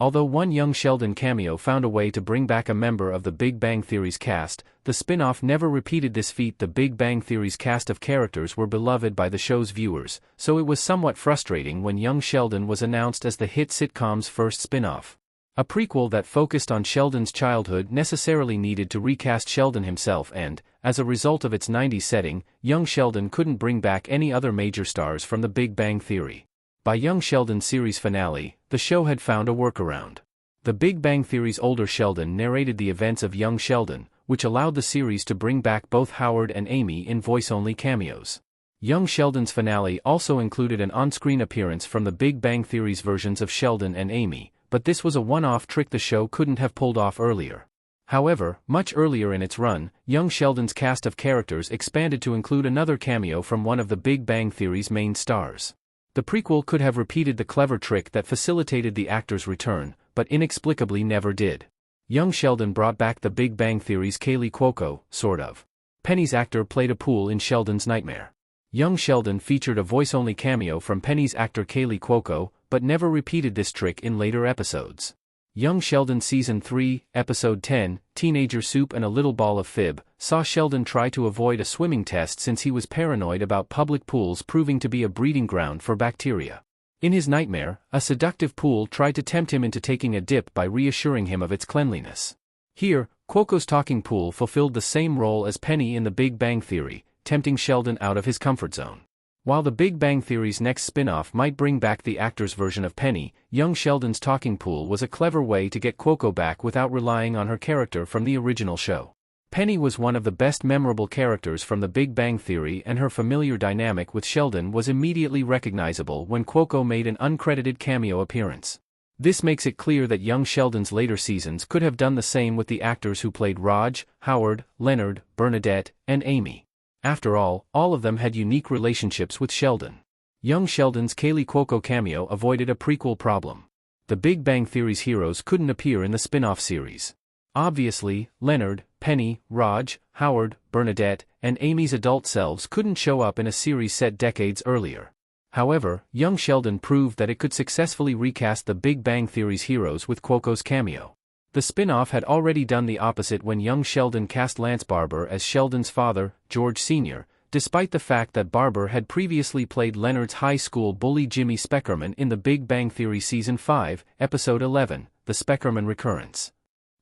Although one young Sheldon Cameo found a way to bring back a member of the Big Bang Theory's cast, the spin-off never repeated this feat. The Big Bang Theory's cast of characters were beloved by the show's viewers, so it was somewhat frustrating when young Sheldon was announced as the hit sitcom's first spin-off. A prequel that focused on Sheldon's childhood necessarily needed to recast Sheldon himself and, as a result of its 90s setting, young Sheldon couldn't bring back any other major stars from the Big Bang Theory. By young Sheldon's series finale, the show had found a workaround. The Big Bang Theory's older Sheldon narrated the events of young Sheldon, which allowed the series to bring back both Howard and Amy in voice-only cameos. Young Sheldon's finale also included an on-screen appearance from the Big Bang Theory's versions of Sheldon and Amy, but this was a one-off trick the show couldn't have pulled off earlier. However, much earlier in its run, young Sheldon's cast of characters expanded to include another cameo from one of the Big Bang Theory's main stars. The prequel could have repeated the clever trick that facilitated the actor's return, but inexplicably never did. Young Sheldon brought back the Big Bang Theory's Kaley Cuoco, sort of. Penny's actor played a pool in Sheldon's nightmare. Young Sheldon featured a voice-only cameo from Penny's actor Kaley Cuoco, but never repeated this trick in later episodes. Young Sheldon Season 3, Episode 10, Teenager Soup and a Little Ball of Fib, saw Sheldon try to avoid a swimming test since he was paranoid about public pools proving to be a breeding ground for bacteria. In his nightmare, a seductive pool tried to tempt him into taking a dip by reassuring him of its cleanliness. Here, Cuoco's talking pool fulfilled the same role as Penny in The Big Bang Theory, tempting Sheldon out of his comfort zone. While The Big Bang Theory's next spin-off might bring back the actor's version of Penny, young Sheldon's talking pool was a clever way to get Cuoco back without relying on her character from the original show. Penny was one of the best memorable characters from The Big Bang Theory, and her familiar dynamic with Sheldon was immediately recognizable when Cuoco made an uncredited cameo appearance. This makes it clear that young Sheldon's later seasons could have done the same with the actors who played Raj, Howard, Leonard, Bernadette, and Amy. After all of them had unique relationships with Sheldon. Young Sheldon's Kaley Cuoco cameo avoided a prequel problem. The Big Bang Theory's heroes couldn't appear in the spin-off series. Obviously, Leonard, Penny, Raj, Howard, Bernadette, and Amy's adult selves couldn't show up in a series set decades earlier. However, young Sheldon proved that it could successfully recast the Big Bang Theory's heroes with Cuoco's cameo. The spin-off had already done the opposite when young Sheldon cast Lance Barber as Sheldon's father, George Sr., despite the fact that Barber had previously played Leonard's high school bully Jimmy Speckerman in The Big Bang Theory Season 5, Episode 11, The Speckerman Recurrence.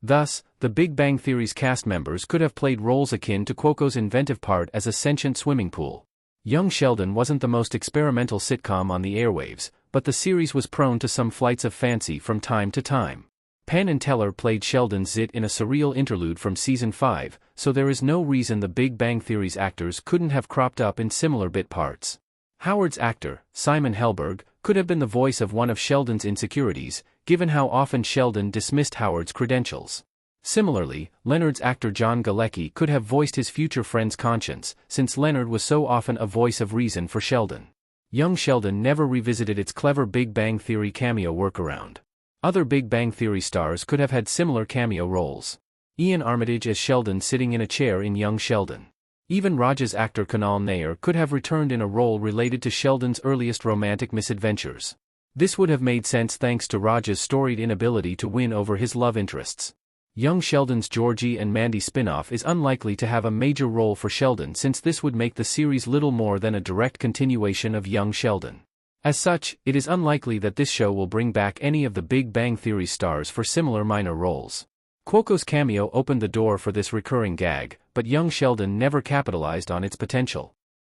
Thus, The Big Bang Theory's cast members could have played roles akin to Cuoco's inventive part as a sentient swimming pool. Young Sheldon wasn't the most experimental sitcom on the airwaves, but the series was prone to some flights of fancy from time to time. Penn and Teller played Sheldon Zit in a surreal interlude from Season 5, so there is no reason The Big Bang Theory's actors couldn't have cropped up in similar bit parts. Howard's actor, Simon Helberg, could have been the voice of one of Sheldon's insecurities, given how often Sheldon dismissed Howard's credentials. Similarly, Leonard's actor John Galecki could have voiced his future friend's conscience, since Leonard was so often a voice of reason for Sheldon. Young Sheldon never revisited its clever Big Bang Theory cameo workaround. Other Big Bang Theory stars could have had similar cameo roles. Ian Armitage as Sheldon sitting in a chair in Young Sheldon. Even Raj's actor Kunal Nair could have returned in a role related to Sheldon's earliest romantic misadventures. This would have made sense thanks to Raj's storied inability to win over his love interests. Young Sheldon's Georgie and Mandy spin-off is unlikely to have a major role for Sheldon, since this would make the series little more than a direct continuation of Young Sheldon. As such, it is unlikely that this show will bring back any of the Big Bang Theory stars for similar minor roles. Cuoco's cameo opened the door for this recurring gag, but young Sheldon never capitalized on its potential.